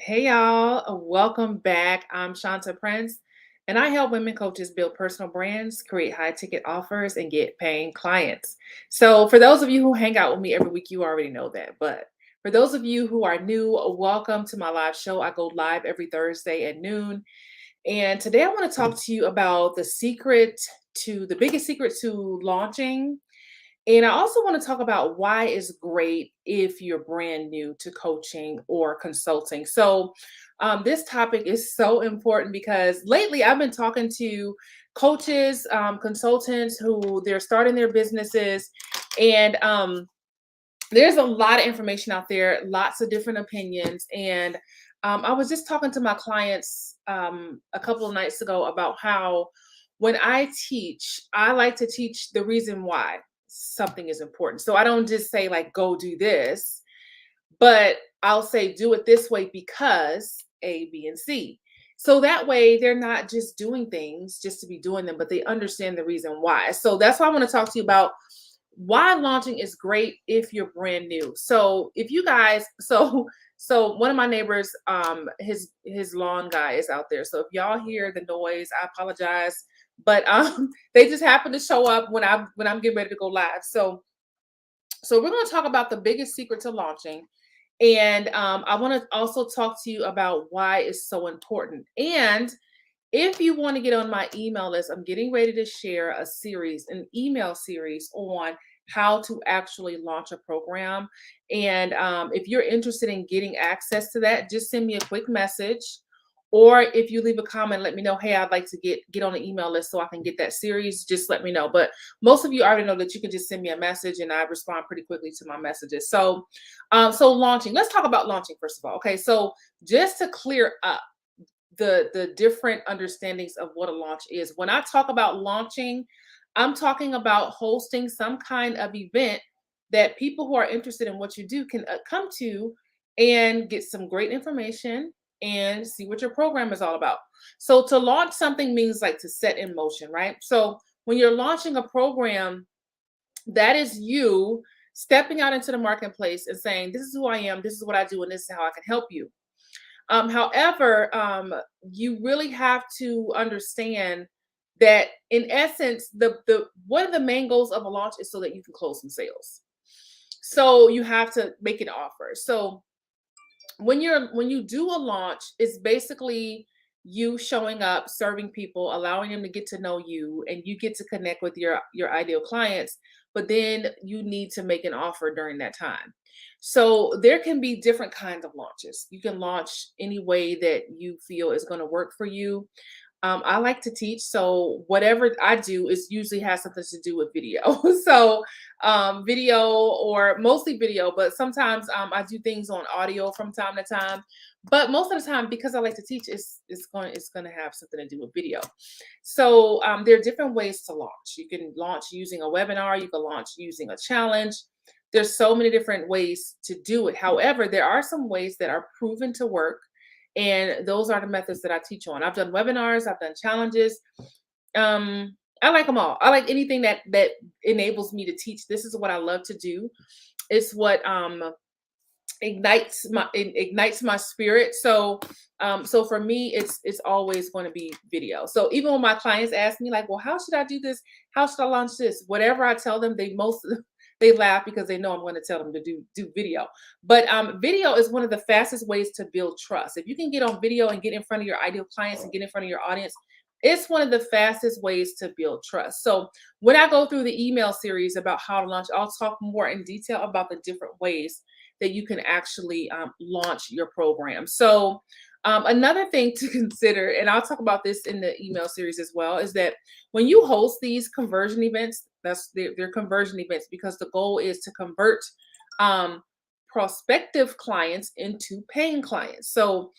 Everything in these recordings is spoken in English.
Hey y'all, welcome back. I'm Shanta Prince, and I help women coaches build personal brands, create high ticket offers, and get paying clients. So, for those of you who hang out with me every week, you already know that. But for those of you who are new, welcome to my live show. I go live every Thursday at noon. And today I want to talk to you about the biggest secret to launching, and I also want to talk about why it's great if you're brand new to coaching or consulting. This topic is so important because lately I've been talking to coaches, consultants who they're starting their businesses, and there's a lot of information out there, lots of different opinions. And I was just talking to my clients a couple of nights ago about how when I teach, I like to teach the reason why something is important. So I don't just say, like, go do this, but I'll say, do it this way because A, B, and C. So that way they're not just doing things just to be doing them, but they understand the reason why. So that's why I want to talk to you about why launching is great if you're brand new. So if you guys, so one of my neighbors, his lawn guy is out there. So if y'all hear the noise, I apologize. But they just happen to show up when I'm getting ready to go live. So we're going to talk about the biggest secret to launching, and I want to also talk to you about why it's so important. And if you want to get on my email list, I'm getting ready to share an email series on how to actually launch a program. And if you're interested in getting access to that, just send me a quick message. Or if you leave a comment, let me know, hey, I'd like to get on the email list so I can get that series. Just let me know. But most of you already know that you can just send me a message and I respond pretty quickly to my messages. So launching. Let's talk about launching first of all. Okay, so just to clear up the different understandings of what a launch is. When I talk about launching, I'm talking about hosting some kind of event that people who are interested in what you do can come to and get some great information and see what your program is all about. So to launch something means like to set in motion, right? So when you're launching a program, that is you stepping out into the marketplace and saying, this is who I am, this is what I do, and this is how I can help you. However, you really have to understand that in essence, the one of the main goals of a launch is so that you can close some sales. So you have to make an offer. So when you do a launch, it's basically you showing up, serving people, allowing them to get to know you, and you get to connect with your ideal clients. But then you need to make an offer during that time. So there can be different kinds of launches. You can launch any way that you feel is going to work for you. I like to teach, so whatever I do is usually has something to do with video. Video or mostly video, but sometimes I do things on audio from time to time. But most of the time, because I like to teach, it's going to have something to do with video. So there are different ways to launch. You can launch using a webinar. You can launch using a challenge. There's so many different ways to do it. However, there are some ways that are proven to work, and those are the methods that I teach on. I've done webinars, I've done challenges. I like them all. I like anything that enables me to teach. This is what I love to do. It's what ignites my spirit. So for me, it's always going to be video. So even when my clients ask me, like, well, how should I do this? How should I launch this? Whatever I tell them, they laugh because they know I'm going to tell them to do video. But video is one of the fastest ways to build trust. If you can get on video and get in front of your ideal clients and get in front of your audience, it's one of the fastest ways to build trust. So when I go through the email series about how to launch, I'll talk more in detail about the different ways that you can actually launch your program. So another thing to consider, and I'll talk about this in the email series as well, is that when you host these conversion events, they're conversion events because the goal is to convert um, prospective clients into paying clients. So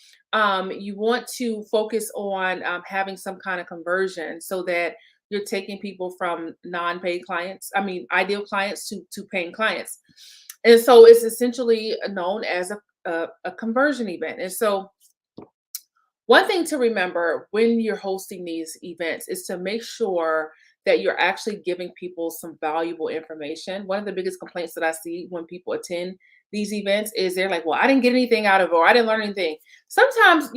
you want to focus on having some kind of conversion so that you're taking people from non-paid clients, ideal clients to paying clients. And so it's essentially known as a conversion event. And so one thing to remember when you're hosting these events is to make sure that you're actually giving people some valuable information. One of the biggest complaints that I see when people attend these events is they're like, well, I didn't get anything out of it, or I didn't learn anything. Sometimes,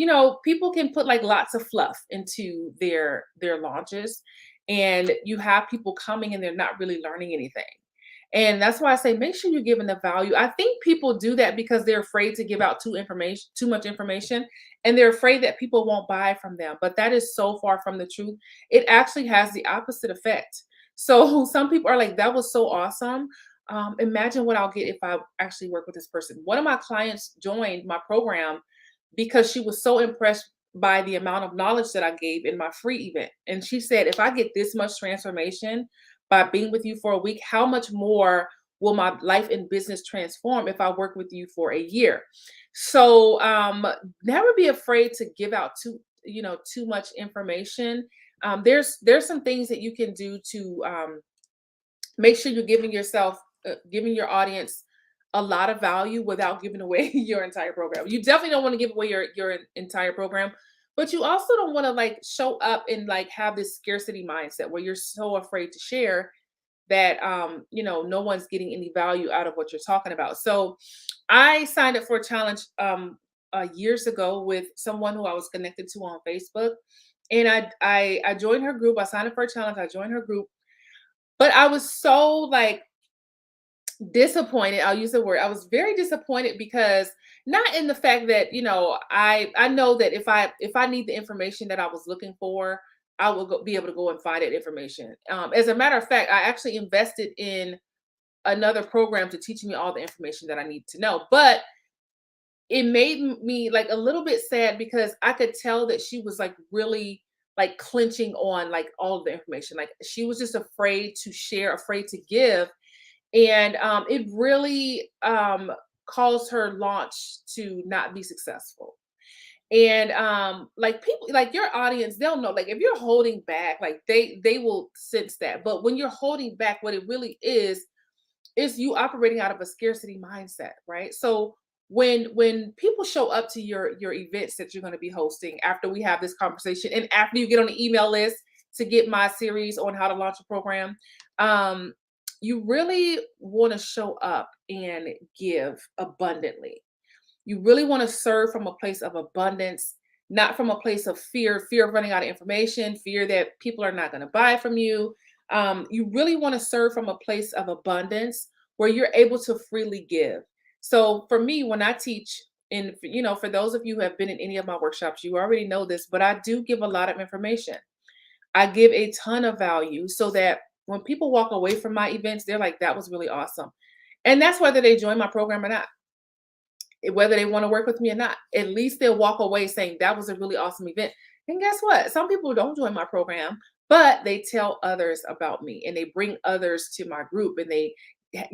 people can put like lots of fluff into their launches, and you have people coming and they're not really learning anything. And that's why I say make sure you're giving the value. I think people do that because they're afraid to give out too much information, and they're afraid that people won't buy from them. But that is so far from the truth. It actually has the opposite effect. So some people are like, that was so awesome. Imagine what I'll get if I actually work with this person. One of my clients joined my program because she was so impressed by the amount of knowledge that I gave in my free event. And she said, if I get this much transformation by being with you for a week, how much more will my life and business transform if I work with you for a year? So never be afraid to give out too much information. There's some things that you can do to make sure you're giving your audience a lot of value without giving away your entire program. You definitely don't want to give away your entire program, but you also don't want to like show up and like have this scarcity mindset where you're so afraid to share that no one's getting any value out of what you're talking about. So I signed up for a challenge years ago with someone who I was connected to on Facebook, and I joined her group. I signed up for a challenge. I joined her group, but I was so like disappointed. I'll use the word. I was very disappointed because not in the fact that, I know that if I need the information that I was looking for, I will be able to go and find that information. As a matter of fact, I actually invested in another program to teach me all the information that I need to know. But it made me like a little bit sad because I could tell that she was like really like clenching on like all of the information. Like she was just afraid to share, afraid to give, and it really caused her launch to not be successful. And like people, like your audience, they'll know, like if you're holding back, like they will sense that. But when you're holding back, what it really is you operating out of a scarcity mindset, right? So when people show up to your events that you're going to be hosting after we have this conversation, and after you get on the email list to get my series on how to launch a program, um you really want to show up and give abundantly. You really want to serve from a place of abundance, not from a place of fear of running out of information, fear that people are not going to buy from you. You really want to serve from a place of abundance where you're able to freely give. So for me, when I teach, and for those of you who have been in any of my workshops, you already know this, but I do give a lot of information. I give a ton of value so that when people walk away from my events, they're like, that was really awesome. And that's whether they join my program or not, whether they want to work with me or not. At least they'll walk away saying that was a really awesome event. And guess what? Some people don't join my program, but they tell others about me and they bring others to my group, and they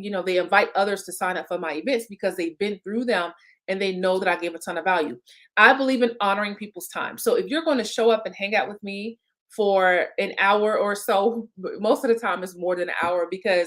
invite others to sign up for my events because they've been through them and they know that I give a ton of value. I believe in honoring people's time. So if you're going to show up and hang out with me for an hour or so, most of the time it's more than an hour, because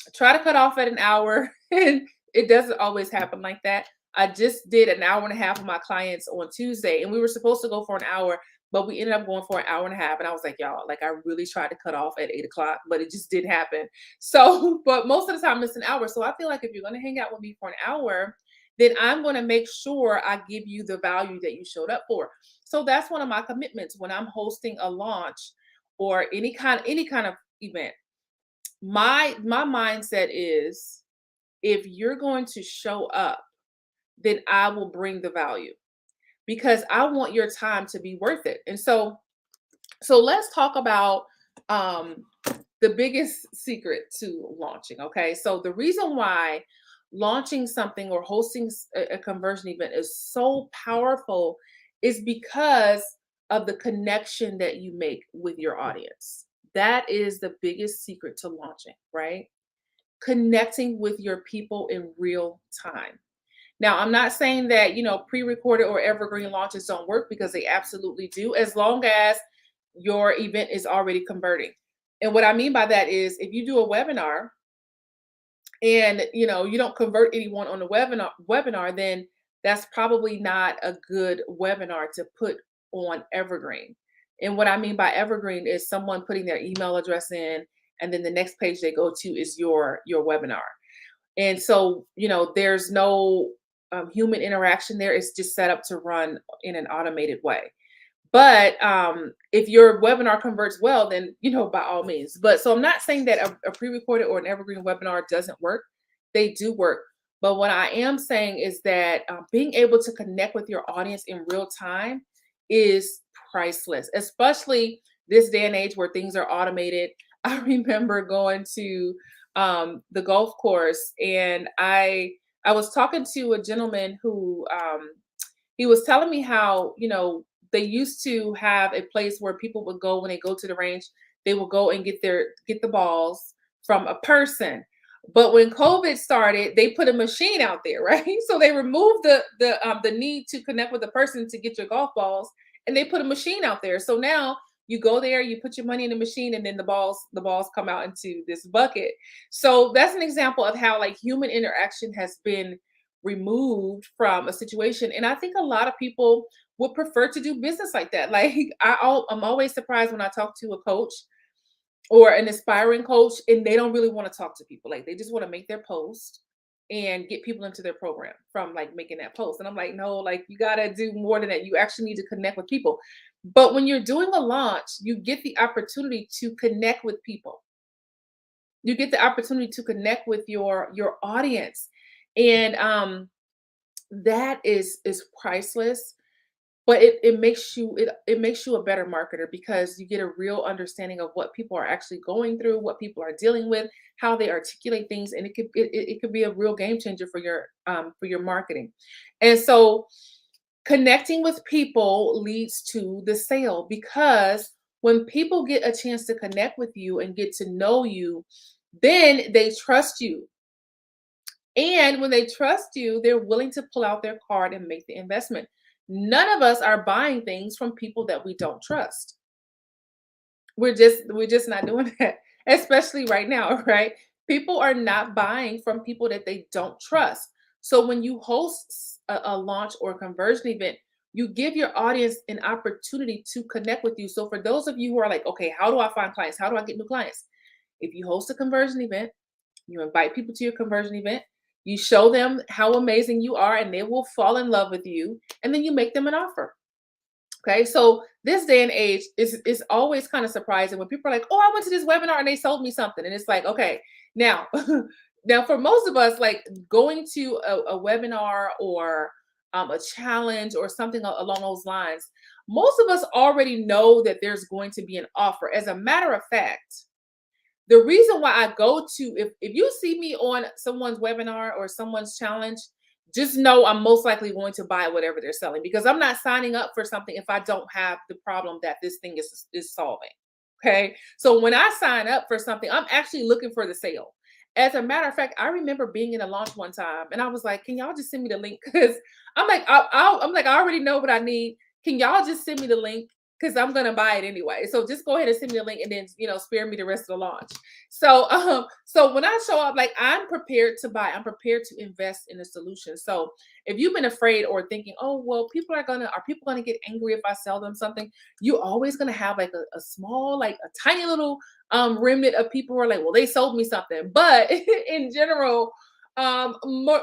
I try to cut off at an hour and it doesn't always happen like that. I just did an hour and a half with my clients on Tuesday, and we were supposed to go for an hour, but we ended up going for an hour and a half. And I was like, y'all, like I really tried to cut off at 8 o'clock, but it just didn't happen. So, but most of the time it's an hour. So I feel like if you're going to hang out with me for an hour, then I'm going to make sure I give you the value that you showed up for. So that's one of my commitments when I'm hosting a launch or any kind of event. My mindset is, if you're going to show up, then I will bring the value, because I want your time to be worth it. And so let's talk about the biggest secret to launching. Okay. So the reason why launching something or hosting a conversion event is so powerful is because of the connection that you make with your audience. That is the biggest secret to launching, right? Connecting with your people in real time. Now, I'm not saying that, pre-recorded or evergreen launches don't work, because they absolutely do, as long as your event is already converting. And what I mean by that is, if you do a webinar and, you don't convert anyone on the webinar, then that's probably not a good webinar to put on evergreen. And what I mean by evergreen is someone putting their email address in, and then the next page they go to is your webinar. And so, there's no human interaction there. It's just set up to run in an automated way. But if your webinar converts well, then by all means. But so I'm not saying that a pre-recorded or an evergreen webinar doesn't work. They do work. But what I am saying is that being able to connect with your audience in real time is priceless, especially this day and age where things are automated. I remember going to the golf course, and I was talking to a gentleman who he was telling me how they used to have a place where people would go when they go to the range. They will go and get the balls from a person. But when COVID started, they put a machine out there, right? So they removed the need to connect with the person to get your golf balls, and they put a machine out there. So now you go there, you put your money in the machine, and then the balls come out into this bucket. So that's an example of how like human interaction has been removed from a situation. And I think a lot of people would prefer to do business like that. Like I'm always surprised when I talk to a coach or an aspiring coach and they don't really want to talk to people. Like they just want to make their post and get people into their program from like making that post. And I'm like, no, like you got to do more than that. You actually need to connect with people. But when you're doing a launch, you get the opportunity to connect with people. You get the opportunity to connect with your audience. And that is priceless. But it makes you a better marketer because you get a real understanding of what people are actually going through, what people are dealing with, how they articulate things, and it could be a real game changer for your marketing. And so connecting with people leads to the sale, because when people get a chance to connect with you and get to know you, then they trust you. And when they trust you, they're willing to pull out their card and make the investment. None of us are buying things from people that we don't trust. We're just not doing that, especially right now, right? People are not buying from people that they don't trust. So when you host a launch or a conversion event, you give your audience an opportunity to connect with you. So for those of you who are like, okay, how do I find clients? How do I get new clients? If you host a conversion event, you invite people to your conversion event, you show them how amazing you are, and they will fall in love with you, and then you make them an offer. Okay, so this day and age is always kind of surprising when people are like, "Oh, I went to this webinar and they sold me something," and it's like, okay, now, now for most of us, like going to a webinar or a challenge or something along those lines, most of us already know that there's going to be an offer. As a matter of fact, the reason why I go to, if you see me on someone's webinar or someone's challenge, just know I'm most likely going to buy whatever they're selling, because I'm not signing up for something if I don't have the problem that this thing is solving. Okay? So when I sign up for something, I'm actually looking for the sale. As a matter of fact, I remember being in a launch one time and I was like, "Can y'all just send me the link?" Cuz I'm like, I already know what I need. Can y'all just send me the link? Because I'm gonna buy it anyway. So just go ahead and send me the link and then spare me the rest of the launch. So so when I show up, like I'm prepared to buy, I'm prepared to invest in a solution. So if you've been afraid or thinking, oh well, are people gonna get angry if I sell them something? You're always gonna have like a small, like a tiny little remnant of people who are like, well, they sold me something. But in general,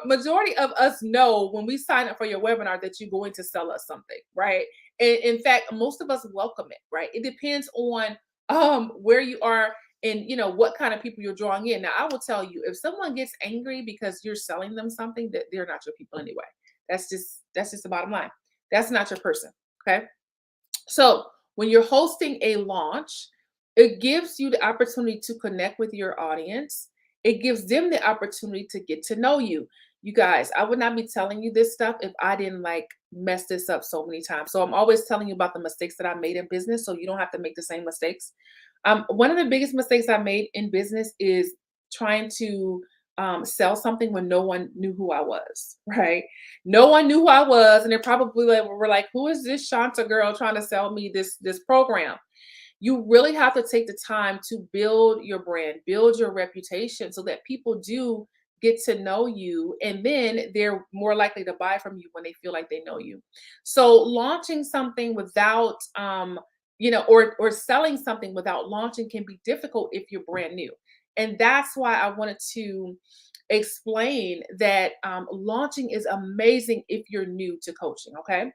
majority of us know when we sign up for your webinar that you're going to sell us something, right? And in fact, most of us welcome it, right? It depends on where you are and what kind of people you're drawing in. Now, I will tell you, if someone gets angry because you're selling them something, that they're not your people anyway. That's just the bottom line. That's not your person. Okay. So when you're hosting a launch, it gives you the opportunity to connect with your audience. It gives them the opportunity to get to know you. You guys, I would not be telling you this stuff if I didn't like mess this up so many times. So I'm always telling you about the mistakes that I made in business so you don't have to make the same mistakes. One of the biggest mistakes I made in business is trying to sell something when no one knew who I was, right? No one knew who I was, and they probably were like, "Who is this Shanta girl trying to sell me this program?" You really have to take the time to build your brand, build your reputation so that people do get to know you, and then they're more likely to buy from you when they feel like they know you. So launching something without or selling something without launching can be difficult if you're brand new. And that's why I wanted to explain that launching is amazing if you're new to coaching. Okay.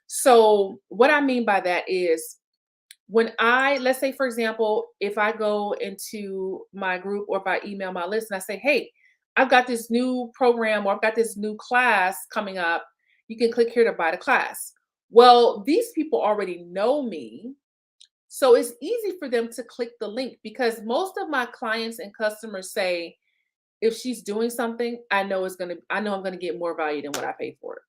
So, what I mean by that is let's say, for example, if I go into my group or if I email my list and I say, hey, I've got this new program or I've got this new class coming up, you can click here to buy the class. Well, these people already know me. So it's easy for them to click the link because most of my clients and customers say, if she's doing something, I know I'm gonna get more value than what I paid for it.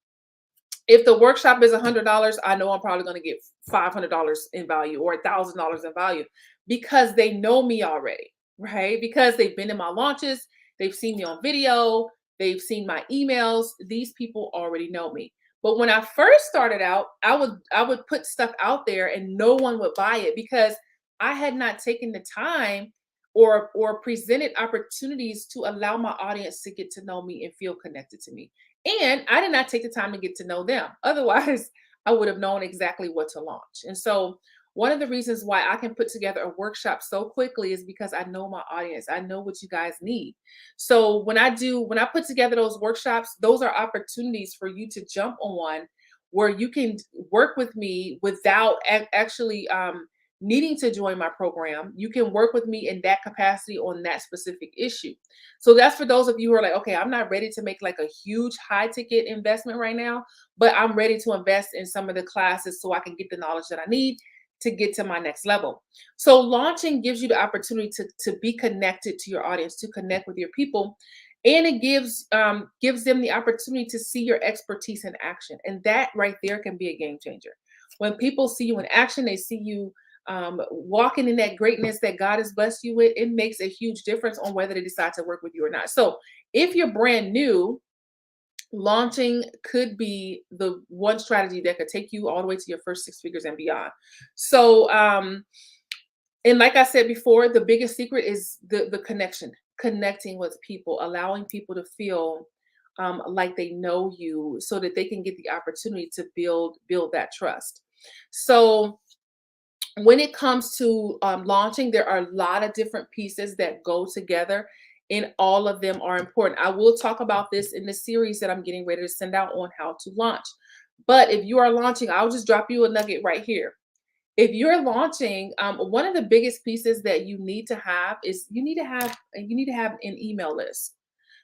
If the workshop is $100, I know I'm probably going to get $500 in value or $1,000 in value because they know me already, right? Because they've been in my launches, they've seen me on video, they've seen my emails. These people already know me. But when I first started out, I would put stuff out there and no one would buy it because I had not taken the time or presented opportunities to allow my audience to get to know me and feel connected to me. And I did not take the time to get to know them. Otherwise, I would have known exactly what to launch. And so, one of the reasons why I can put together a workshop so quickly is because I know my audience. I know what you guys need. So, when I put together those workshops, those are opportunities for you to jump on where you can work with me without actually needing to join my program. You can work with me in that capacity on that specific issue. So that's for those of you who are like, okay, I'm not ready to make like a huge high ticket investment right now, but I'm ready to invest in some of the classes so I can get the knowledge that I need to get to my next level. So launching gives you the opportunity to be connected to your audience, to connect with your people. And it gives them the opportunity to see your expertise in action. And that right there can be a game changer. When people see you in action, they see you walking in that greatness that God has blessed you with, it makes a huge difference on whether they decide to work with you or not. So if you're brand new, launching could be the one strategy that could take you all the way to your first six figures and beyond. So, and like I said before, the biggest secret is the connection, connecting with people, allowing people to feel like they know you so that they can get the opportunity to build that trust. So when it comes to launching, there are a lot of different pieces that go together, and all of them are important. I will talk about this in the series that I'm getting ready to send out on how to launch. But if you are launching, I'll just drop you a nugget right here. If you're launching, one of the biggest pieces that you need to have is you need to have an email list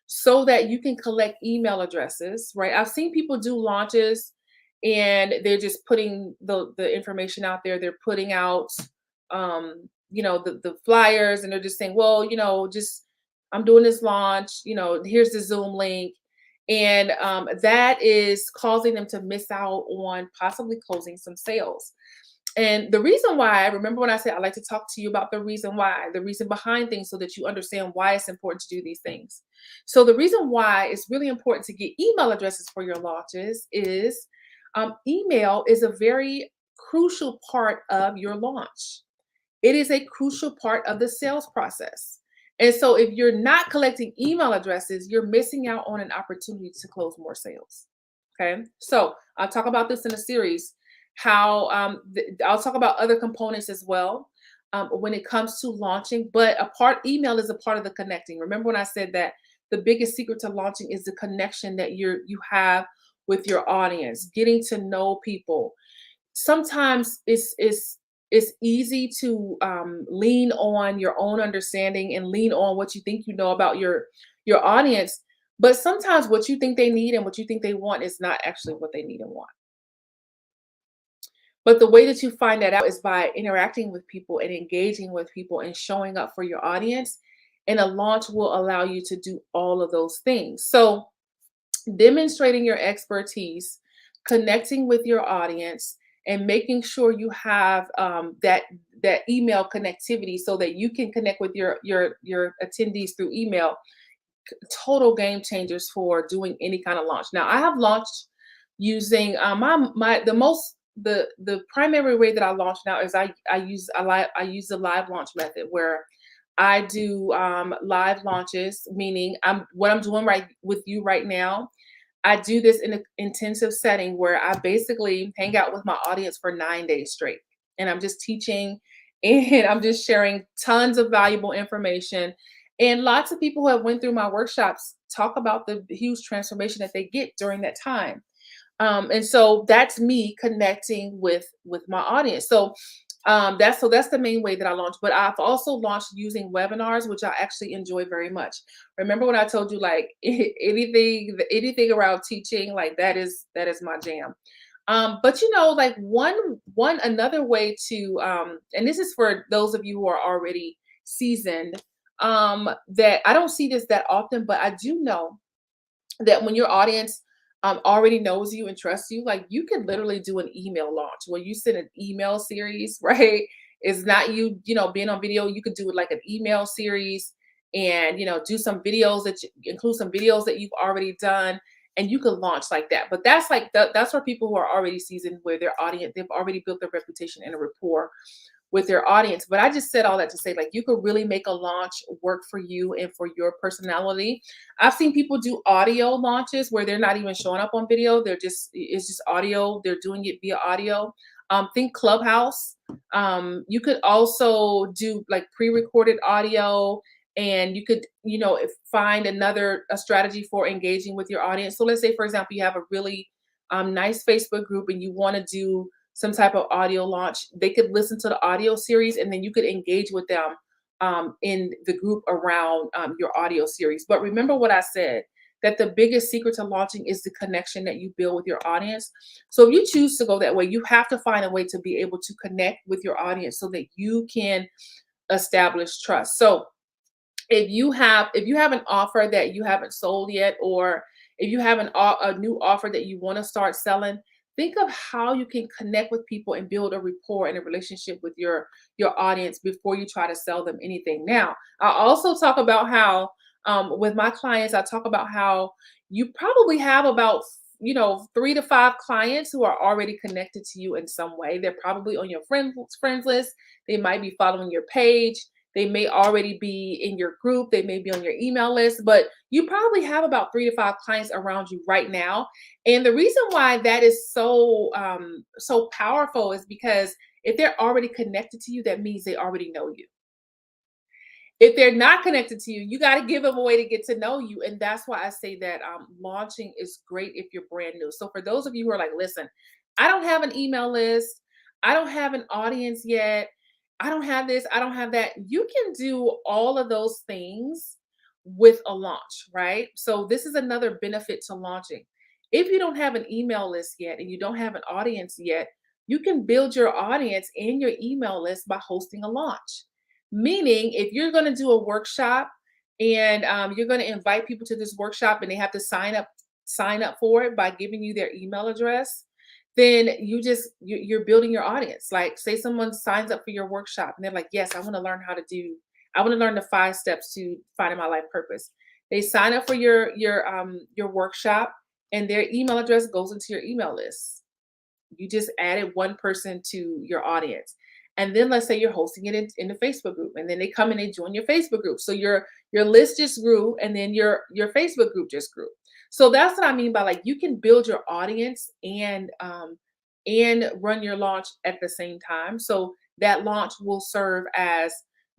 so that you can collect email addresses, right? I've seen people do launches and they're just putting the information out there. They're putting out the flyers and they're just saying, well, just I'm doing this launch, here's the Zoom link. And that is causing them to miss out on possibly closing some sales. And the reason why, remember when I said I like to talk to you about the reason why, the reason behind things so that you understand why it's important to do these things. So the reason why it's really important to get email addresses for your launches is email is a very crucial part of your launch. It is a crucial part of the sales process. And so if you're not collecting email addresses, you're missing out on an opportunity to close more sales. Okay. So I'll talk about this in a series how I'll talk about other components as well when it comes to launching. But email is a part of the connecting. Remember when I said that the biggest secret to launching is the connection that you have with your audience, getting to know people. Sometimes it's easy to lean on your own understanding and lean on what you think you know about your audience. But sometimes what you think they need and what you think they want is not actually what they need and want. But the way that you find that out is by interacting with people and engaging with people and showing up for your audience. And a launch will allow you to do all of those things. So, demonstrating your expertise, connecting with your audience, and making sure you have that email connectivity so that you can connect with your attendees through email. Total game changers for doing any kind of launch. Now, I have launched using the primary way that I launch now is I use the live launch method where I do live launches, meaning what I'm doing right with you right now. I do this in an intensive setting where I basically hang out with my audience for 9 days straight, and I'm just teaching and I'm just sharing tons of valuable information. And lots of people who have went through my workshops talk about the huge transformation that they get during that time. And so that's me connecting with my audience. So that's the main way that I launch. But I've also launched using webinars, which I actually enjoy very much. Remember when I told you like anything around teaching, like that is my jam. But like one another way to and this is for those of you who are already seasoned, that I don't see this that often, but I do know that when your audience already knows you and trusts you, like you can literally do an email launch where you send an email series, right? It's not being on video. You could do it like an email series and do some videos include some videos that you've already done, and you can launch like that. But that's like that's for people who are already seasoned, where their audience they've already built their reputation and a rapport with their audience. But I just said all that to say, like, you could really make a launch work for you and for your personality. I've seen people do audio launches where they're not even showing up on video. It's just audio. They're doing it via audio. Think Clubhouse. You could also do like pre-recorded audio, and you could, find a strategy for engaging with your audience. So let's say, for example, you have a really nice Facebook group and you want to do some type of audio launch. They could listen to the audio series, and then you could engage with them in the group around your audio series. But remember what I said, that the biggest secret to launching is the connection that you build with your audience. So if you choose to go that way, you have to find a way to be able to connect with your audience so that you can establish trust. So if you have an offer that you haven't sold yet, or if you have a new offer that you want to start selling, think of how you can connect with people and build a rapport and a relationship with your audience before you try to sell them anything. Now, I also talk about how with my clients, I talk about how you probably have about 3 to 5 clients who are already connected to you in some way. They're probably on your friends list. They might be following your page. They may already be in your group. They may be on your email list, but you probably have about 3 to 5 clients around you right now. And the reason why that is so powerful is because if they're already connected to you, that means they already know you. If they're not connected to you, you got to give them a way to get to know you. And that's why I say that launching is great if you're brand new. So for those of you who are like, listen, I don't have an email list, I don't have an audience yet, I don't have this, I don't have that. You can do all of those things with a launch, right? So this is another benefit to launching. If you don't have an email list yet and you don't have an audience yet, you can build your audience and your email list by hosting a launch. Meaning, if you're going to do a workshop and you're going to invite people to this workshop and they have to sign up for it by giving you their email address, then you're building your audience. Like, say someone signs up for your workshop and they're like, yes, I want to learn the 5 steps to finding my life purpose. They sign up for your workshop, and their email address goes into your email list. You just added one person to your audience. And then let's say you're hosting it in the Facebook group, and then they come and they join your Facebook group. So your list just grew, and then your Facebook group just grew. So that's what I mean by, like, you can build your audience and run your launch at the same time. So that launch will serve as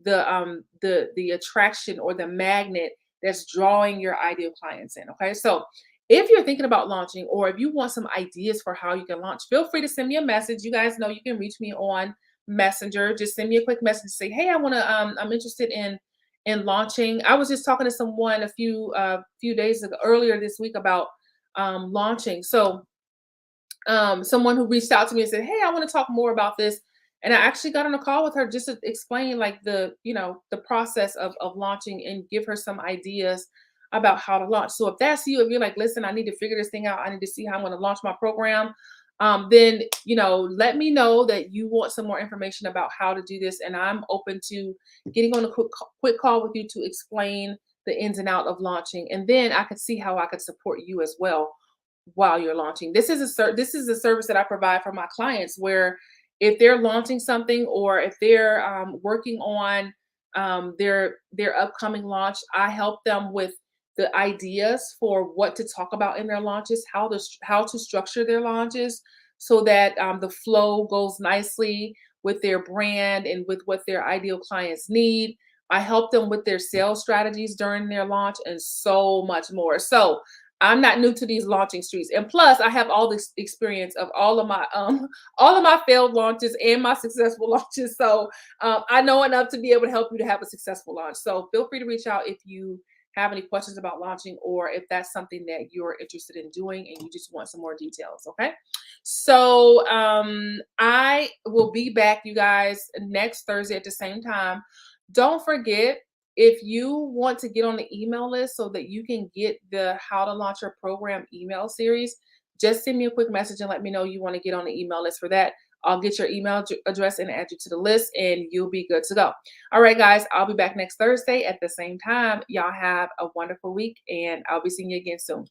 the attraction or the magnet that's drawing your ideal clients in. Okay. So if you're thinking about launching, or if you want some ideas for how you can launch, feel free to send me a message. You guys know you can reach me on Messenger. Just send me a quick message, say, hey, I'm interested in launching. I was just talking to someone a few days ago, earlier this week, about launching. So someone who reached out to me and said, hey, I want to talk more about this. And I actually got on a call with her just to explain, like, the process of launching, and give her some ideas about how to launch. So if that's you, if you're like, listen, I need to figure this thing out, I need to see how I'm going to launch my program, then let me know that you want some more information about how to do this, and I'm open to getting on a quick call with you to explain the ins and out of launching, and then I could see how I could support you as well while you're launching. This is a service that I provide for my clients, where if they're launching something, or if they're working on their upcoming launch, I help them with the ideas for what to talk about in their launches, how to structure their launches, so that the flow goes nicely with their brand and with what their ideal clients need. I help them with their sales strategies during their launch and so much more. So I'm not new to these launching streets. And plus I have all this experience of all of my all of my failed launches and my successful launches. So I know enough to be able to help you to have a successful launch. So feel free to reach out if you have any questions about launching, or if that's something that you're interested in doing and you just want some more details. Okay. So I will be back, you guys, next Thursday at the same time. Don't forget, if you want to get on the email list so that you can get the How to Launch Your Program email series, just send me a quick message and let me know you want to get on the email list for that. I'll get your email address and add you to the list, and you'll be good to go. All right, guys, I'll be back next Thursday at the same time. Y'all have a wonderful week, and I'll be seeing you again soon.